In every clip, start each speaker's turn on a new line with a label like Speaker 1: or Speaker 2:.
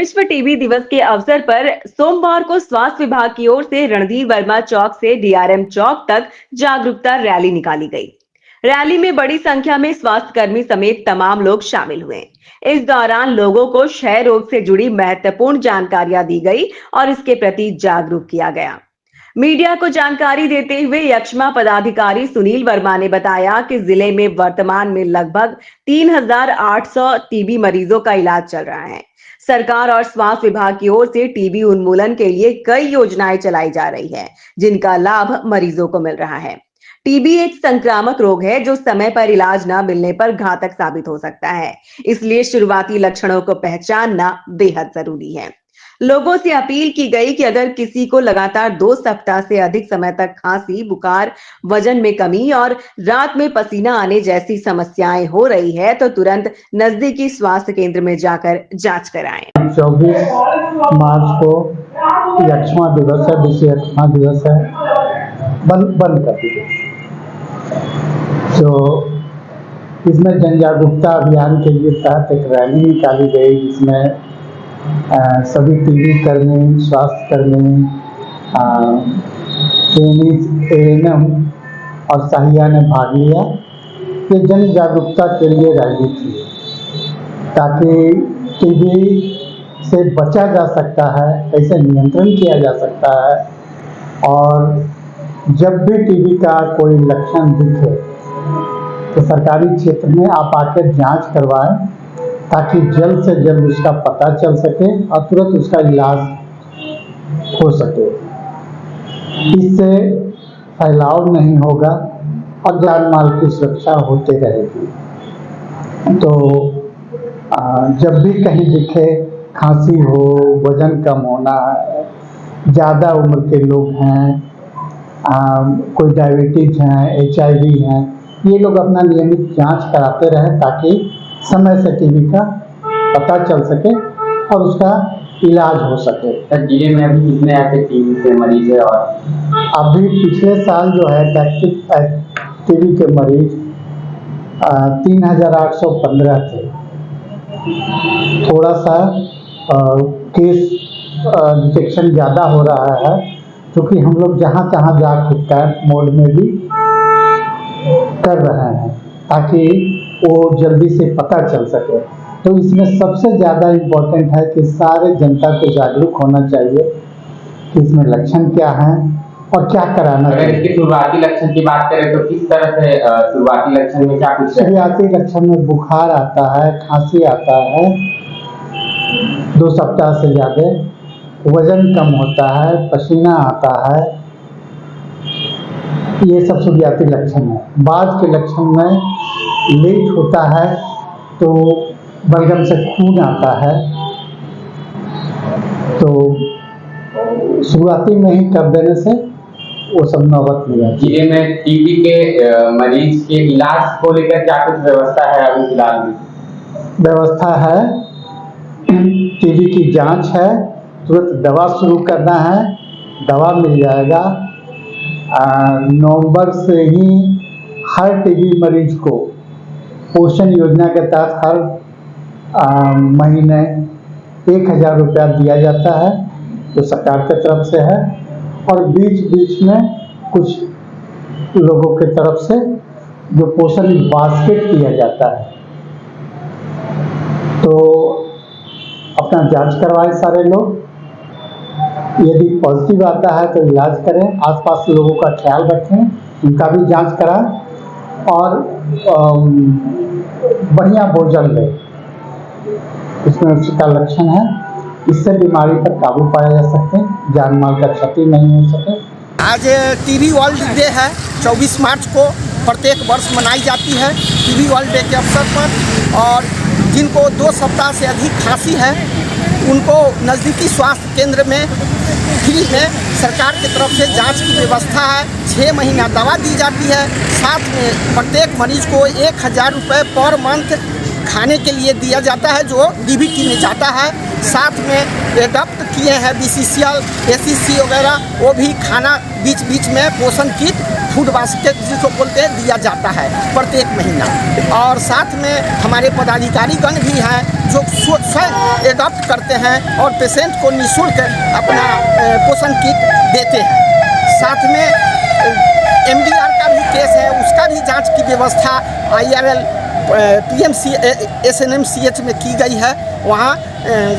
Speaker 1: विश्व टीबी दिवस के अवसर पर सोमवार को स्वास्थ्य विभाग की ओर से रणधीर वर्मा चौक से डीआरएम चौक तक जागरूकता रैली निकाली गई। रैली में बड़ी संख्या में स्वास्थ्य कर्मी समेत तमाम लोग शामिल हुए। इस दौरान लोगों को क्षय रोग से जुड़ी महत्वपूर्ण जानकारियां दी गई और इसके प्रति जागरूक किया गया। मीडिया को जानकारी देते हुए यक्ष्मा पदाधिकारी सुनील वर्मा ने बताया कि जिले में वर्तमान में लगभग 3,800 टीबी मरीजों का इलाज चल रहा है। सरकार और स्वास्थ्य विभाग की ओर से टीबी उन्मूलन के लिए कई योजनाएं चलाई जा रही है, जिनका लाभ मरीजों को मिल रहा है। टीबी एक संक्रामक रोग है जो समय पर इलाज न मिलने पर घातक साबित हो सकता है, इसलिए शुरुआती लक्षणों को पहचानना बेहद जरूरी है। लोगों से अपील की गई कि अगर किसी को लगातार 2 सप्ताह से अधिक समय तक खांसी, बुखार, वजन में कमी और रात में पसीना आने जैसी समस्याएं हो रही है तो तुरंत नजदीकी स्वास्थ्य केंद्र में जाकर जांच कराएं।
Speaker 2: 24 मार्च को यक्ष्मा दिवस है, विश्व यक्ष्मा दिवस है, बंद कर दीजिए। तो इसमें जन जागरूकता अभियान के लिए तहत एक रैली निकाली गई, जिसमें सभी टीबी कर्मी, स्वास्थ्य कर्मी, एएनएम और सहिया ने भाग लिया। ये जन जागरूकता के लिए रैली थी ताकि टीबी से बचा जा सकता है, कैसे नियंत्रण किया जा सकता है, और जब भी टीबी का कोई लक्षण दिखे तो सरकारी क्षेत्र में आप आकर जांच करवाएं ताकि जल्द से जल्द उसका पता चल सके और तुरंत उसका इलाज हो सके। इससे फैलाव नहीं होगा और जान माल की सुरक्षा होते रहेगी। तो जब भी कहीं दिखे खांसी हो, वजन कम होना, ज़्यादा उम्र के लोग हैं, कोई डायबिटीज हैं, HIV हैं, ये लोग अपना नियमित जांच कराते रहें ताकि समय से टीबी का पता चल सके और उसका इलाज हो सके।
Speaker 3: जिले में अभी कितने ऐसे टीबी के मरीज है? और
Speaker 2: अभी पिछले साल जो है टीबी के मरीज 3,815 थे। थोड़ा सा केस डिटेक्शन ज़्यादा हो रहा है क्योंकि हम लोग जहाँ तहाँ जाके कैंप मोड में भी कर रहे हैं ताकि वो जल्दी से पता चल सके। तो इसमें सबसे ज़्यादा इम्पोर्टेंट है कि सारे जनता को जागरूक होना चाहिए कि इसमें लक्षण क्या हैं और क्या कराना चाहिए।
Speaker 3: इसके शुरुआती लक्षण की बात करें तो किस तरह से शुरुआती लक्षण में क्या कुछ?
Speaker 2: शुरुआती लक्षण में बुखार आता है, खांसी आता है, 2 सप्ताह से ज़्यादा, वजन कम होता है, पसीना आता है, ये सब शुरुआती लक्षण है। बाद के लक्षण में लेट होता है तो बलगम से खून आता है, तो शुरुआती में ही कर देने से वो सब नौबत नहीं आती।
Speaker 3: जिले में टीबी के मरीज के इलाज को लेकर क्या कुछ व्यवस्था है? अभी फिलहाल में
Speaker 2: व्यवस्था है, टीबी की जांच है, तुरंत दवा शुरू करना है, दवा मिल जाएगा। नवंबर से ही हर टीबी मरीज को पोषण योजना के तहत हर महीने 1,000 रुपया दिया जाता है जो सरकार की तरफ से है, और बीच बीच में कुछ लोगों की तरफ से जो पोषण बास्केट किया जाता है। तो अपना जांच करवाएं सारे लोग, यदि पॉजिटिव आता है तो इलाज करें, आसपास के लोगों का ख्याल रखें, उनका भी जांच कराएं और बढ़िया भोजन लें। इसमें उसका लक्षण है, इससे बीमारी पर काबू पाया जा सकते हैं, जान माल का क्षति नहीं हो सके।
Speaker 4: आज टीबी वर्ल्ड डे है, 24 मार्च को प्रत्येक वर्ष मनाई जाती है टीबी वर्ल्ड डे के अवसर पर। और जिनको 2 सप्ताह से अधिक खांसी है उनको नज़दीकी स्वास्थ्य केंद्र में फ्री में सरकार की तरफ से जांच की व्यवस्था है। 6 महीना दवा दी जाती है। साथ में प्रत्येक मरीज को 1,000 रुपये पर मंथ खाने के लिए दिया जाता है जो DBT में जाता है। साथ में एडप्ट किए हैं BCCL, ACC वगैरह, वो भी खाना बीच बीच में पोषण किट फूड बास्केट जिसको बोलते हैं दिया जाता है प्रत्येक महीना। और साथ में हमारे पदाधिकारीगण भी हैं जो स्वयं एडॉप्ट करते हैं और पेशेंट को निःशुल्क अपना पोषण किट देते हैं। साथ में MDR का भी केस है, उसका भी जांच की व्यवस्था IRL PMC SNMCH में की गई है। वहाँ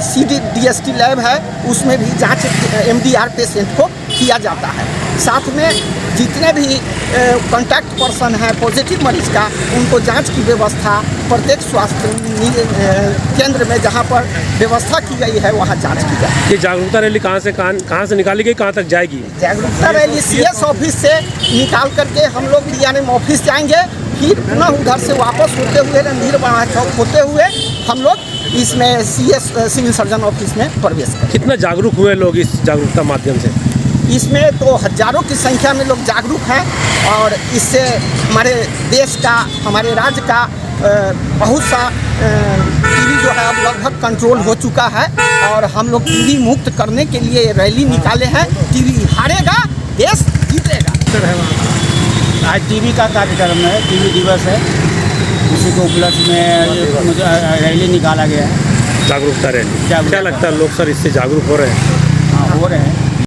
Speaker 4: CDST लैब है, उसमें भी जांच MDR पेशेंट को किया जाता है। साथ में जितने भी कॉन्टैक्ट पर्सन हैं पॉजिटिव मरीज का, उनको जांच की व्यवस्था प्रत्येक स्वास्थ्य केंद्र में जहाँ पर व्यवस्था की गई है वहाँ जांच की जाए।
Speaker 5: ये जागरूकता रैली कहाँ से निकाली गई, कहाँ तक जाएगी?
Speaker 4: जागरूकता रैली CS ऑफिस से निकाल करके हम लोग DRM ऑफिस जाएंगे, फिर पुनः उधर से वापस होते हुए रणधीर बना चौक होते हुए हम लोग इसमें CS सिविल सर्जन ऑफिस में प्रवेश करें।
Speaker 5: कितना जागरूक हुए लोग इस जागरूकता माध्यम से?
Speaker 4: इसमें तो हजारों की संख्या में लोग जागरूक हैं और इससे हमारे देश का, हमारे राज्य का बहुत सा टीबी जो है अब लगभग कंट्रोल हो चुका है। और हम लोग टीबी मुक्त करने के लिए रैली निकाले हैं। टीबी हारेगा, देश जीतेगा।
Speaker 6: आज टीबी का कार्यक्रम है, टीबी दिवस है, उसी को उपलक्ष्य में रैली निकाला गया है।
Speaker 5: जागरूकता रैली। क्या लगता है लोग सर इससे जागरूक हो रहे हैं?
Speaker 6: हाँ, हो रहे हैं।